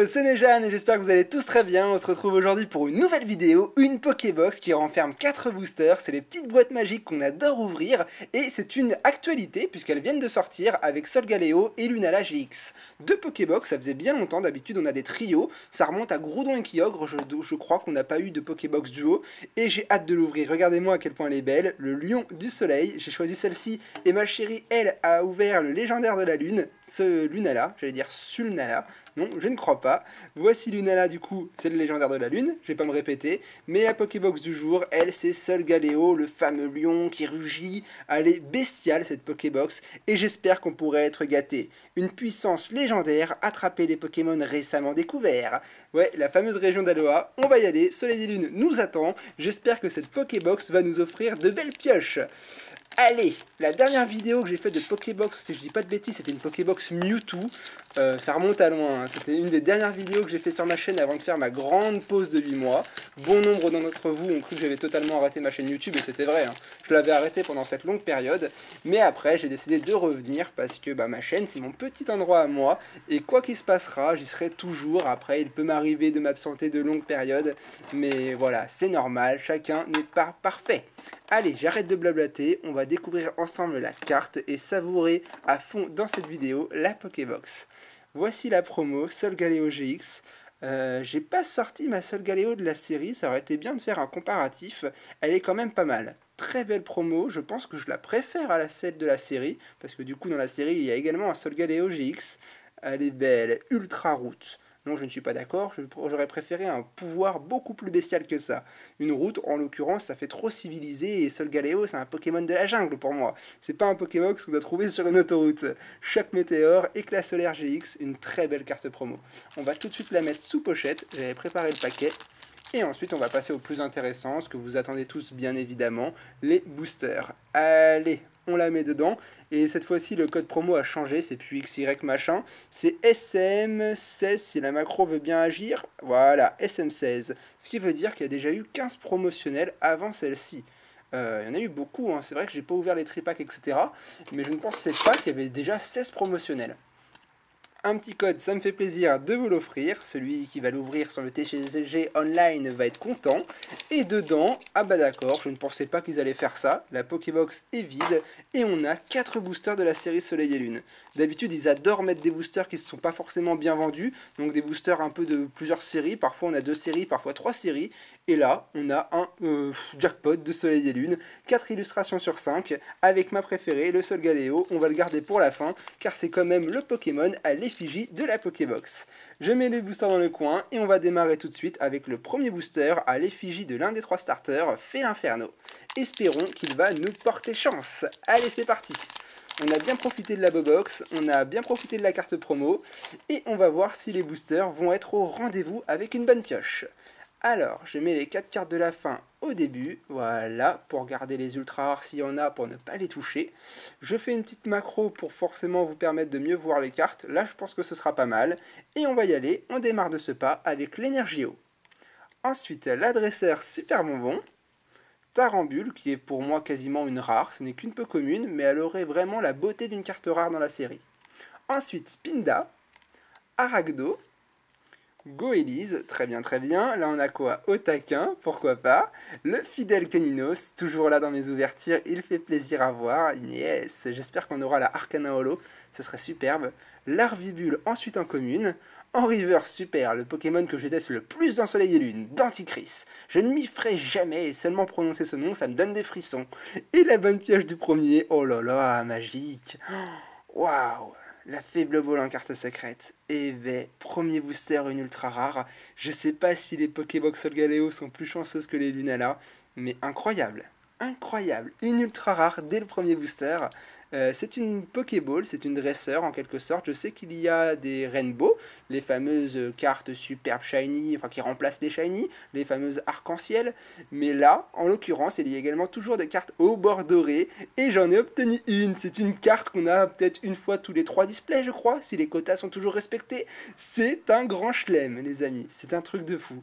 Hello, c'est Nejan et j'espère que vous allez tous très bien. On se retrouve aujourd'hui pour une nouvelle vidéo, une Pokébox qui renferme 4 boosters. C'est les petites boîtes magiques qu'on adore ouvrir et c'est une actualité puisqu'elles viennent de sortir avec Solgaleo et Lunala GX. Deux Pokébox, ça faisait bien longtemps, d'habitude on a des trios, ça remonte à Groudon et Kyogre, je crois qu'on n'a pas eu de Pokébox duo et j'ai hâte de l'ouvrir. Regardez-moi à quel point elle est belle, le lion du soleil, j'ai choisi celle-ci et ma chérie, elle, a ouvert le légendaire de la lune, ce Lunala, j'allais dire Sulnala. Non, je ne crois pas. Voici Lunala, du coup, c'est le légendaire de la lune, je vais pas me répéter. Mais la Pokébox du jour, elle, c'est Solgaleo, le fameux lion qui rugit. Elle est bestiale, cette Pokébox, et j'espère qu'on pourrait être gâté. Une puissance légendaire, attraper les Pokémon récemment découverts. Ouais, la fameuse région d'Aloha, on va y aller, Soleil et Lune nous attend. J'espère que cette Pokébox va nous offrir de belles pioches. Allez, la dernière vidéo que j'ai faite de Pokébox, si je dis pas de bêtises, c'était une Pokébox Mewtwo. Ça remonte à loin, hein. C'était une des dernières vidéos que j'ai fait sur ma chaîne avant de faire ma grande pause de 8 mois. Bon nombre d'entre vous ont cru que j'avais totalement arrêté ma chaîne YouTube, et c'était vrai, hein. Je l'avais arrêté pendant cette longue période. Mais après, j'ai décidé de revenir parce que ma chaîne, c'est mon petit endroit à moi. Et quoi qu'il se passera, j'y serai toujours. Après, il peut m'arriver de m'absenter de longues périodes. Mais voilà, c'est normal, chacun n'est pas parfait. Allez, j'arrête de blablater, on va découvrir ensemble la carte et savourer à fond dans cette vidéo la Pokébox. Voici la promo Solgaleo GX. J'ai pas sorti ma Solgaleo de la série, ça aurait été bien de faire un comparatif. Elle est quand même pas mal. Très belle promo, je pense que je la préfère à celle de la série, parce que du coup dans la série il y a également un Solgaleo GX. Elle est belle, ultra route. Non, je ne suis pas d'accord, j'aurais préféré un pouvoir beaucoup plus bestial que ça. Une route, en l'occurrence, ça fait trop civilisé, et Solgaleo, c'est un Pokémon de la jungle pour moi. C'est pas un Pokébox qu'on doit trouver sur une autoroute. Choc Météore, Éclat Solaire GX, une très belle carte promo. On va tout de suite la mettre sous pochette, j'avais préparé le paquet. Et ensuite, on va passer au plus intéressant, ce que vous attendez tous bien évidemment, les boosters. Allez, on la met dedans. Et cette fois-ci, le code promo a changé, c'est plus XY machin. C'est SM16 si la macro veut bien agir. Voilà, SM16. Ce qui veut dire qu'il y a déjà eu 15 promotionnels avant celle-ci. Il y en a eu beaucoup, hein. C'est vrai que j'ai pas ouvert les tripacks, etc. Mais je ne pensais pas qu'il y avait déjà 16 promotionnels. Un petit code, ça me fait plaisir de vous l'offrir. Celui qui va l'ouvrir sur le TCG Online va être content. Et dedans, ah bah d'accord, je ne pensais pas qu'ils allaient faire ça. La Pokébox est vide et on a 4 boosters de la série Soleil et Lune. D'habitude, ils adorent mettre des boosters qui ne sont pas forcément bien vendus. Donc des boosters un peu de plusieurs séries. Parfois on a 2 séries, parfois 3 séries. Et là, on a un jackpot de Soleil et Lune. 4 illustrations sur 5 avec ma préférée, le Solgaleo. On va le garder pour la fin car c'est quand même le Pokémon à l'effigie de la Pokébox. Je mets les boosters dans le coin et on va démarrer tout de suite avec le premier booster à l'effigie de l'un des 3 starters, Félinferno. Espérons qu'il va nous porter chance. Allez, c'est parti. On a bien profité de la Bobox, on a bien profité de la carte promo et on va voir si les boosters vont être au rendez-vous avec une bonne pioche. Alors, je mets les 4 cartes de la fin au début, voilà, pour garder les ultra rares s'il y en a, pour ne pas les toucher. Je fais une petite macro pour forcément vous permettre de mieux voir les cartes, là je pense que ce sera pas mal. Et on va y aller, on démarre de ce pas avec l'Energio. Ensuite, l'adresseur Super Bonbon. Tarambule, qui est pour moi quasiment une rare, ce n'est qu'une peu commune, mais elle aurait vraiment la beauté d'une carte rare dans la série. Ensuite, Spinda, Aragdo, Goélise, très bien, très bien. Là, on a quoi? Otaquin, pourquoi pas. Le fidèle Caninos, toujours là dans mes ouvertures, il fait plaisir à voir. Yes, j'espère qu'on aura la Arcana Holo, ce serait superbe. Larvibule, ensuite en commune. En river, super, le Pokémon que je déteste le plus dans Soleil et Lune, Denticris. Je ne m'y ferai jamais, et seulement prononcer ce nom, ça me donne des frissons. Et la bonne pioche du premier, oh là là, magique. Waouh! La faible vol en carte secrète. Et ben, premier booster, une ultra rare. Je sais pas si les Pokébox Solgaleo sont plus chanceuses que les Lunala, mais incroyable. Incroyable. Une ultra rare dès le premier booster. C'est une Pokéball, c'est une dresseur en quelque sorte. Je sais qu'il y a des Rainbow, les fameuses cartes superbes shiny, enfin qui remplacent les shiny, les fameuses arc-en-ciel. Mais là, en l'occurrence, il y a également toujours des cartes au bord doré. Et j'en ai obtenu une. C'est une carte qu'on a peut-être une fois tous les 3 displays, je crois, si les quotas sont toujours respectés. C'est un grand chelem, les amis. C'est un truc de fou.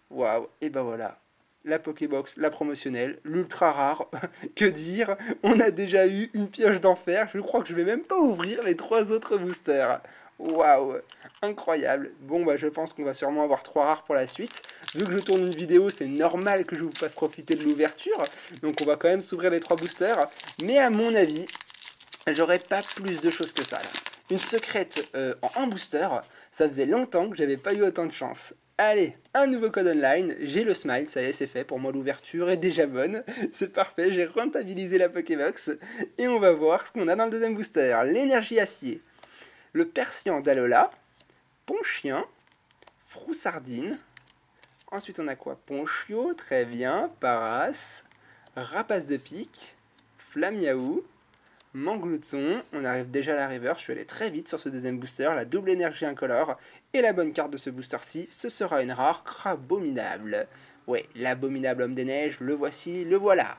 Waouh, et ben voilà. La Pokébox, la promotionnelle, l'ultra rare, que dire, on a déjà eu une pioche d'enfer, je crois que je vais même pas ouvrir les 3 autres boosters. Waouh, incroyable. Bon bah je pense qu'on va sûrement avoir 3 rares pour la suite. Vu que je tourne une vidéo, c'est normal que je vous fasse profiter de l'ouverture. Donc on va quand même s'ouvrir les 3 boosters. Mais à mon avis, j'aurais pas plus de choses que ça là. Une secrète en un booster, ça faisait longtemps que j'avais pas eu autant de chance. Allez, un nouveau code online, j'ai le smile, ça y est c'est fait, pour moi l'ouverture est déjà bonne, c'est parfait, j'ai rentabilisé la Pokébox, et on va voir ce qu'on a dans le deuxième booster. L'énergie acier, le Persian d'Alola, Ponchien, Froussardine, ensuite on a quoi? Ponchio, très bien, Paras, Rapace de pique, Flamiaou, Manglouton, on arrive déjà à la reverse, je suis allé très vite sur ce deuxième booster, la double énergie incolore, et la bonne carte de ce booster-ci, ce sera une rare Crabominable. Ouais, l'abominable homme des neiges, le voici, le voilà.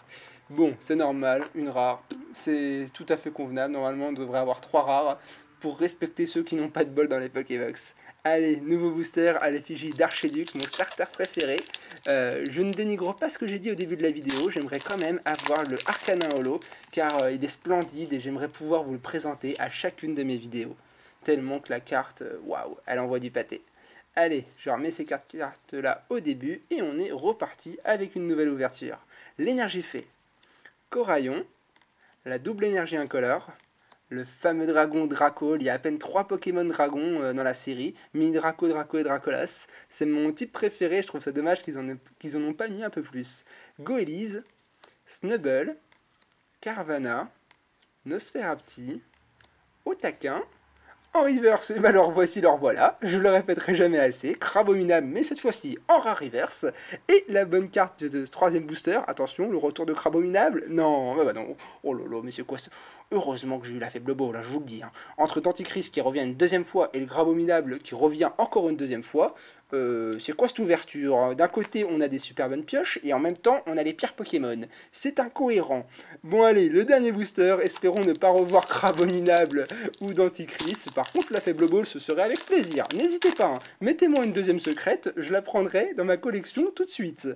Bon, c'est normal, une rare, c'est tout à fait convenable, normalement on devrait avoir 3 rares, pour respecter ceux qui n'ont pas de bol dans les Pokébox. Allez, nouveau booster à l'effigie d'Archiduc, mon starter préféré. Je ne dénigre pas ce que j'ai dit au début de la vidéo, j'aimerais quand même avoir le Arcanin Holo, car il est splendide et j'aimerais pouvoir vous le présenter à chacune de mes vidéos. Tellement que la carte, waouh, elle envoie du pâté. Allez, je remets ces cartes là au début et on est reparti avec une nouvelle ouverture. L'énergie fée, Coraillon, la double énergie incolore, le fameux dragon Draco, il y a à peine 3 Pokémon dragons dans la série, Mini-Draco, Draco et Dracolas. C'est mon type préféré, je trouve ça dommage qu'ils en ont pas mis un peu plus. Goélise, Snubbull, Carvana, Nosferapti, Otaquin, en reverse, et alors voici leur voilà, je le répéterai jamais assez, Crabominable mais cette fois-ci en rare reverse, et la bonne carte de ce troisième booster, attention, le retour de Crabominable, non, bah non, oh là là, mais c'est quoi ça? Heureusement que j'ai eu la faible beau, là, je vous le dis, hein. Entre Denticris qui revient une deuxième fois et le Crabominable qui revient encore une deuxième fois, c'est quoi cette ouverture? D'un côté, on a des super bonnes pioches, et en même temps, on a les pires Pokémon. C'est incohérent. Bon, allez, le dernier booster, espérons ne pas revoir Crabominable ou Denticris. Par contre, la faible ball, ce serait avec plaisir. N'hésitez pas, hein. Mettez-moi une deuxième secrète, je la prendrai dans ma collection tout de suite.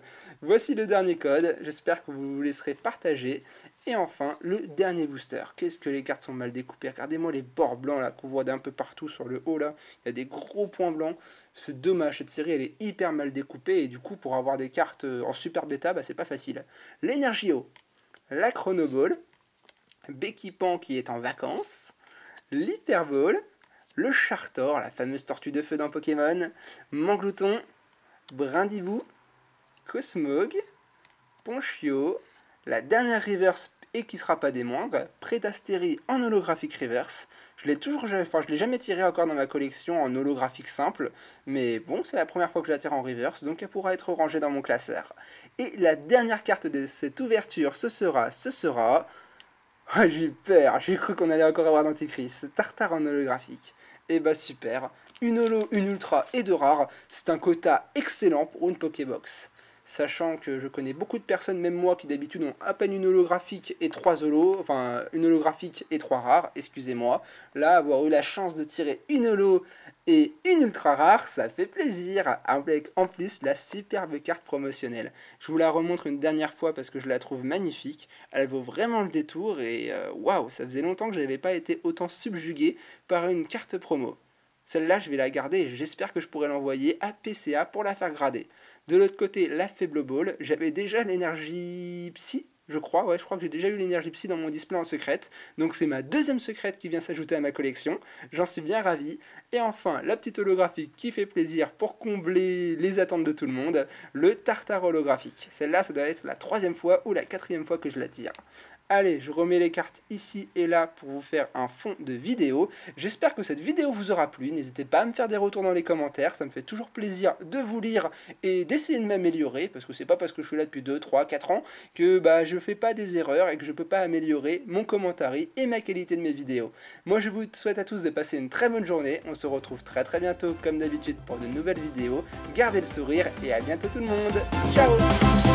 Voici le dernier code, j'espère que vous vous laisserez partager. Et enfin, le dernier booster. Qu'est-ce que les cartes sont mal découpées? Regardez-moi les bords blancs là qu'on voit d'un peu partout sur le haut là. Il y a des gros points blancs. C'est dommage, cette série elle est hyper mal découpée et du coup pour avoir des cartes en super bêta, bah, c'est pas facile. L'énergie eau, la chronoball, Béquipan qui est en vacances, l'hyperball, le Chartor, la fameuse tortue de feu d'un Pokémon, Manglouton, Brindibou, Cosmog, Ponchio, la dernière reverse et qui sera pas des moindres, Prétastérie en holographique reverse. Je l'ai jamais tiré encore dans ma collection en holographique simple, mais bon, c'est la première fois que je la tire en reverse, donc elle pourra être rangée dans mon classeur. Et la dernière carte de cette ouverture, ce sera... Oh, j'ai eu peur, j'ai cru qu'on allait encore avoir Denticris, Tartare en holographique. Et bah super, une holo, une ultra et 2 rares, c'est un quota excellent pour une Pokébox. Sachant que je connais beaucoup de personnes, même moi, qui d'habitude ont à peine une holographique et 3 holos, enfin une holographique et 3 rares, excusez-moi. Là, avoir eu la chance de tirer une holo et une ultra rare, ça fait plaisir, avec en plus la superbe carte promotionnelle. Je vous la remontre une dernière fois parce que je la trouve magnifique, elle vaut vraiment le détour et waouh, ça faisait longtemps que je n'avais pas été autant subjugué par une carte promo. Celle-là, je vais la garder et j'espère que je pourrai l'envoyer à PCA pour la faire grader. De l'autre côté, la faible ball, j'avais déjà l'énergie psy, je crois que j'ai déjà eu l'énergie psy dans mon display en secrète. Donc c'est ma deuxième secrète qui vient s'ajouter à ma collection. J'en suis bien ravi. Et enfin, la petite holographique qui fait plaisir pour combler les attentes de tout le monde, le Tartare holographique. Celle-là, ça doit être la 3e fois ou la 4e fois que je la tire. Allez, je remets les cartes ici et là pour vous faire un fond de vidéo. J'espère que cette vidéo vous aura plu. N'hésitez pas à me faire des retours dans les commentaires. Ça me fait toujours plaisir de vous lire et d'essayer de m'améliorer. Parce que c'est pas parce que je suis là depuis 2, 3, 4 ans que je fais pas des erreurs et que je peux pas améliorer mon commentaire et ma qualité de mes vidéos. Moi, je vous souhaite à tous de passer une très bonne journée. On se retrouve très bientôt comme d'habitude pour de nouvelles vidéos. Gardez le sourire et à bientôt tout le monde. Ciao!